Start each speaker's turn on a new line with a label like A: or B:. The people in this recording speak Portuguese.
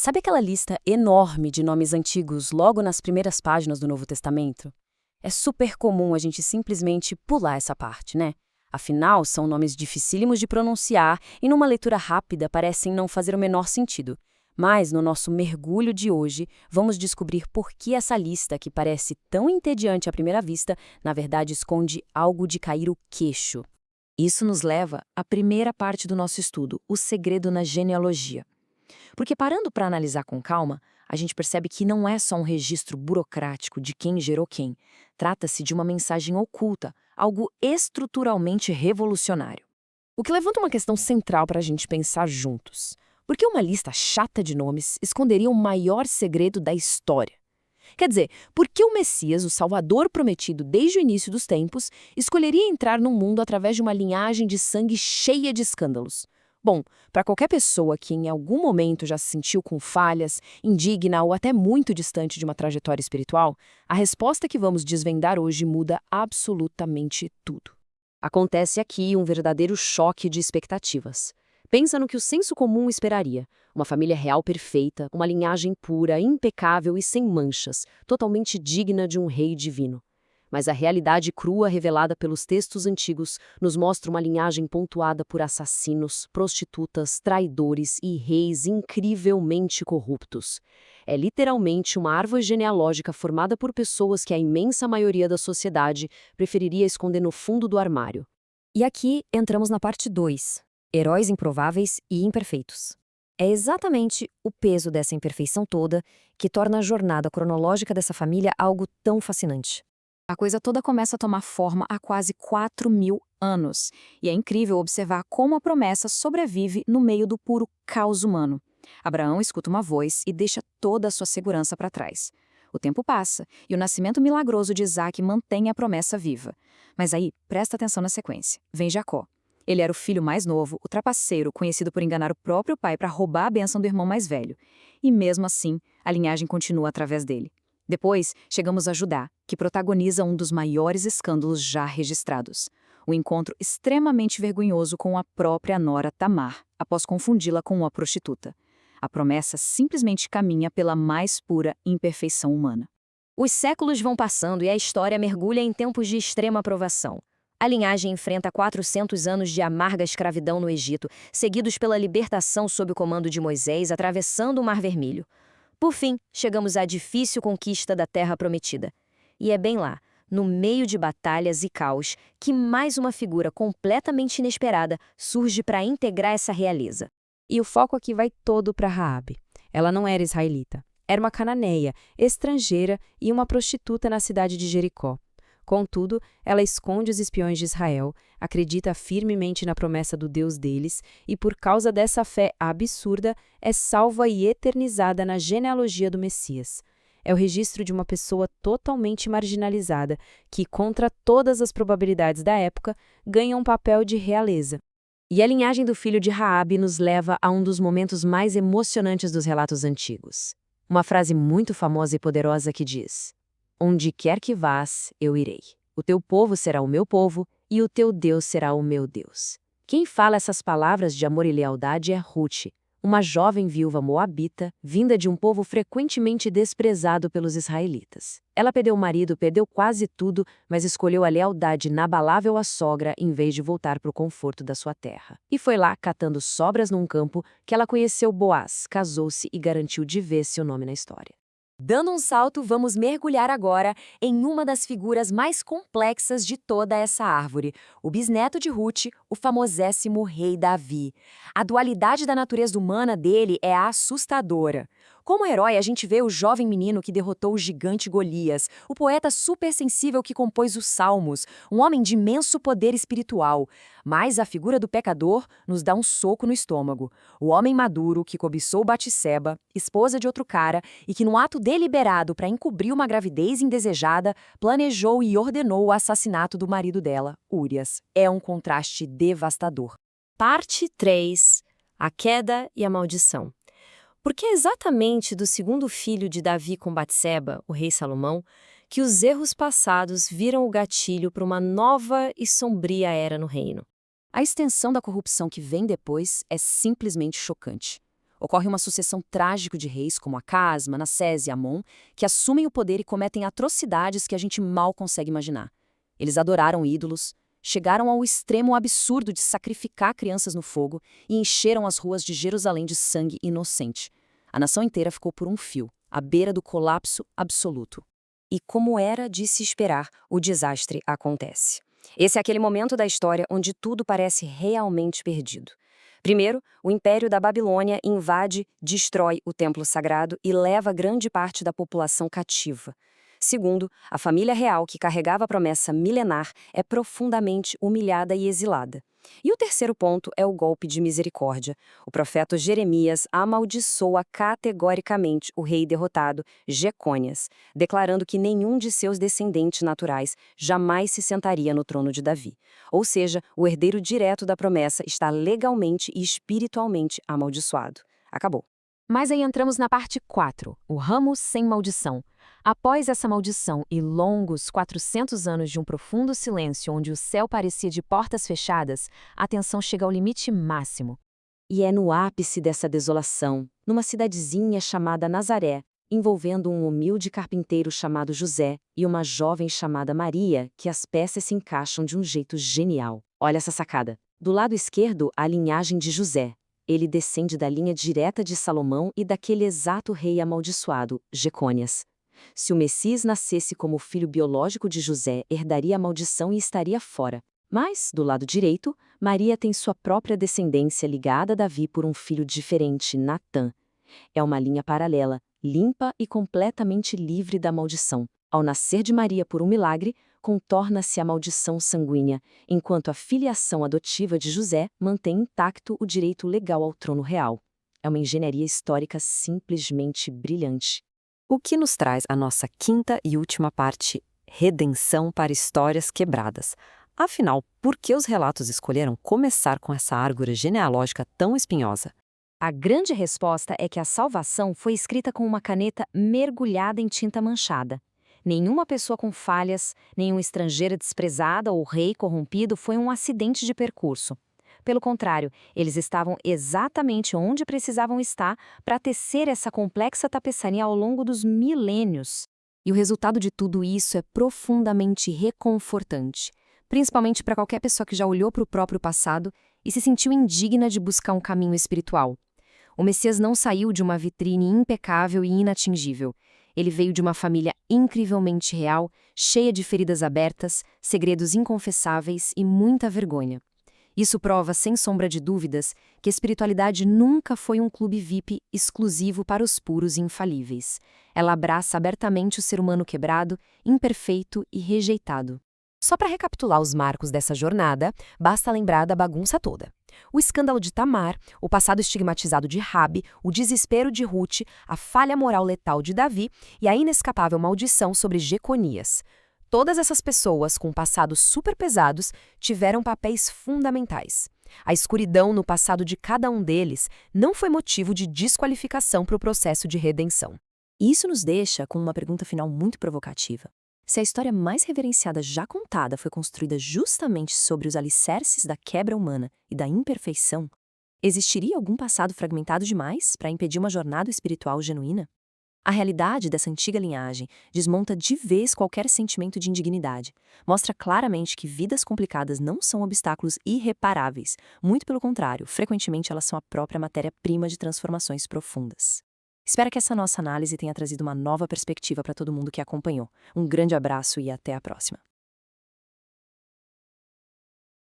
A: Sabe aquela lista enorme de nomes antigos logo nas primeiras páginas do Novo Testamento? É super comum a gente simplesmente pular essa parte, né? Afinal, são nomes dificílimos de pronunciar e numa leitura rápida parecem não fazer o menor sentido. Mas no nosso mergulho de hoje, vamos descobrir por que essa lista, que parece tão entediante à primeira vista, na verdade esconde algo de cair o queixo.
B: Isso nos leva à primeira parte do nosso estudo, o segredo na genealogia. Porque parando para analisar com calma, a gente percebe que não é só um registro burocrático de quem gerou quem. Trata-se de uma mensagem oculta, algo estruturalmente revolucionário.
C: O que levanta uma questão central para a gente pensar juntos. Por que uma lista chata de nomes esconderia o maior segredo da história? Quer dizer, por que o Messias, o Salvador prometido desde o início dos tempos, escolheria entrar no mundo através de uma linhagem de sangue cheia de escândalos? Bom, para qualquer pessoa que em algum momento já se sentiu com falhas, indigna ou até muito distante de uma trajetória espiritual, a resposta que vamos desvendar hoje muda absolutamente tudo.
B: Acontece aqui um verdadeiro choque de expectativas. Pensa no que o senso comum esperaria. Uma família real perfeita, uma linhagem pura, impecável e sem manchas, totalmente digna de um rei divino. Mas a realidade crua revelada pelos textos antigos nos mostra uma linhagem pontuada por assassinos, prostitutas, traidores e reis incrivelmente corruptos. É literalmente uma árvore genealógica formada por pessoas que a imensa maioria da sociedade preferiria esconder no fundo do armário.
D: E aqui entramos na parte 2, heróis improváveis e imperfeitos. É exatamente o peso dessa imperfeição toda que torna a jornada cronológica dessa família algo tão fascinante.
B: A coisa toda começa a tomar forma há quase 4.000 anos, e é incrível observar como a promessa sobrevive no meio do puro caos humano. Abraão escuta uma voz e deixa toda a sua segurança para trás. O tempo passa, e o nascimento milagroso de Isaac mantém a promessa viva. Mas aí, presta atenção na sequência. Vem Jacó. Ele era o filho mais novo, o trapaceiro, conhecido por enganar o próprio pai para roubar a bênção do irmão mais velho. E mesmo assim, a linhagem continua através dele. Depois, chegamos a Judá, que protagoniza um dos maiores escândalos já registrados. O encontro extremamente vergonhoso com a própria nora Tamar, após confundi-la com uma prostituta. A promessa simplesmente caminha pela mais pura imperfeição humana.
D: Os séculos vão passando e a história mergulha em tempos de extrema provação. A linhagem enfrenta 400 anos de amarga escravidão no Egito, seguidos pela libertação sob o comando de Moisés, atravessando o Mar Vermelho. Por fim, chegamos à difícil conquista da Terra Prometida. E é bem lá, no meio de batalhas e caos, que mais uma figura completamente inesperada surge para integrar essa realeza.
C: E o foco aqui vai todo para Raabe. Ela não era israelita. Era uma cananeia, estrangeira e uma prostituta na cidade de Jericó. Contudo, ela esconde os espiões de Israel, acredita firmemente na promessa do Deus deles e, por causa dessa fé absurda, é salva e eternizada na genealogia do Messias. É o registro de uma pessoa totalmente marginalizada que, contra todas as probabilidades da época, ganha um papel de realeza.
B: E a linhagem do filho de Raabe nos leva a um dos momentos mais emocionantes dos relatos antigos. Uma frase muito famosa e poderosa que diz: "Onde quer que vás, eu irei. O teu povo será o meu povo, e o teu Deus será o meu Deus." Quem fala essas palavras de amor e lealdade é Ruth, uma jovem viúva moabita, vinda de um povo frequentemente desprezado pelos israelitas. Ela perdeu o marido, perdeu quase tudo, mas escolheu a lealdade inabalável à sogra em vez de voltar para o conforto da sua terra. E foi lá, catando sobras num campo, que ela conheceu Boaz, casou-se e garantiu de vez seu nome na história.
D: Dando um salto, vamos mergulhar agora em uma das figuras mais complexas de toda essa árvore, o bisneto de Ruth, o famosíssimo rei Davi. A dualidade da natureza humana dele é assustadora. Como herói, a gente vê o jovem menino que derrotou o gigante Golias, o poeta supersensível que compôs os Salmos, um homem de imenso poder espiritual. Mas a figura do pecador nos dá um soco no estômago. O homem maduro que cobiçou Batseba, esposa de outro cara, e que, num ato deliberado para encobrir uma gravidez indesejada, planejou e ordenou o assassinato do marido dela, Úrias. É um contraste devastador.
A: Parte 3. A queda e a maldição. Porque é exatamente do segundo filho de Davi com Batseba, o rei Salomão, que os erros passados viram o gatilho para uma nova e sombria era no reino.
B: A extensão da corrupção que vem depois é simplesmente chocante.
A: Ocorre uma sucessão trágica de reis como Acaz, Manassés e Amon, que assumem o poder e cometem atrocidades que a gente mal consegue imaginar. Eles adoraram ídolos, chegaram ao extremo absurdo de sacrificar crianças no fogo e encheram as ruas de Jerusalém de sangue inocente. A nação inteira ficou por um fio, à beira do colapso absoluto.
D: E como era de se esperar, o desastre acontece. Esse é aquele momento da história onde tudo parece realmente perdido. Primeiro, o Império da Babilônia invade, destrói o templo sagrado e leva grande parte da população cativa. Segundo, a família real que carregava a promessa milenar é profundamente humilhada e exilada. E o terceiro ponto é o golpe de misericórdia. O profeta Jeremias amaldiçoa categoricamente o rei derrotado, Jecônias, declarando que nenhum de seus descendentes naturais jamais se sentaria no trono de Davi. Ou seja, o herdeiro direto da promessa está legalmente e espiritualmente amaldiçoado. Acabou.
B: Mas aí entramos na parte 4, o ramo sem maldição. Após essa maldição e longos 400 anos de um profundo silêncio onde o céu parecia de portas fechadas, a tensão chega ao limite máximo.
D: E é no ápice dessa desolação, numa cidadezinha chamada Nazaré, envolvendo um humilde carpinteiro chamado José e uma jovem chamada Maria, que as peças se encaixam de um jeito genial. Olha essa sacada. Do lado esquerdo, a linhagem de José. Ele descende da linha direta de Salomão e daquele exato rei amaldiçoado, Jecônias. Se o Messias nascesse como filho biológico de José, herdaria a maldição e estaria fora. Mas, do lado direito, Maria tem sua própria descendência ligada a Davi por um filho diferente, Natã. É uma linha paralela, limpa e completamente livre da maldição. Ao nascer de Maria por um milagre, contorna-se a maldição sanguínea, enquanto a filiação adotiva de José mantém intacto o direito legal ao trono real. É uma engenharia histórica simplesmente brilhante. O que nos traz a nossa quinta e última parte, redenção para histórias quebradas. Afinal, por que os relatos escolheram começar com essa árvore genealógica tão espinhosa?
B: A grande resposta é que a salvação foi escrita com uma caneta mergulhada em tinta manchada. Nenhuma pessoa com falhas, nenhuma estrangeira desprezada ou rei corrompido foi um acidente de percurso. Pelo contrário, eles estavam exatamente onde precisavam estar para tecer essa complexa tapeçaria ao longo dos milênios. E o resultado de tudo isso é profundamente reconfortante, principalmente para qualquer pessoa que já olhou para o próprio passado e se sentiu indigna de buscar um caminho espiritual. O Messias não saiu de uma vitrine impecável e inatingível. Ele veio de uma família incrivelmente real, cheia de feridas abertas, segredos inconfessáveis e muita vergonha. Isso prova, sem sombra de dúvidas, que a espiritualidade nunca foi um clube VIP exclusivo para os puros e infalíveis. Ela abraça abertamente o ser humano quebrado, imperfeito e rejeitado.
C: Só para recapitular os marcos dessa jornada, basta lembrar da bagunça toda. O escândalo de Tamar, o passado estigmatizado de Rabi, o desespero de Ruth, a falha moral letal de Davi e a inescapável maldição sobre Jeconias. Todas essas pessoas, com passados super pesados, tiveram papéis fundamentais. A escuridão no passado de cada um deles não foi motivo de desqualificação para o processo de redenção.
A: Isso nos deixa com uma pergunta final muito provocativa. Se a história mais reverenciada já contada foi construída justamente sobre os alicerces da quebra humana e da imperfeição, existiria algum passado fragmentado demais para impedir uma jornada espiritual genuína? A realidade dessa antiga linhagem desmonta de vez qualquer sentimento de indignidade. Mostra claramente que vidas complicadas não são obstáculos irreparáveis. Muito pelo contrário, frequentemente elas são a própria matéria-prima de transformações profundas. Espero que essa nossa análise tenha trazido uma nova perspectiva para todo mundo que acompanhou. Um grande abraço e até a próxima.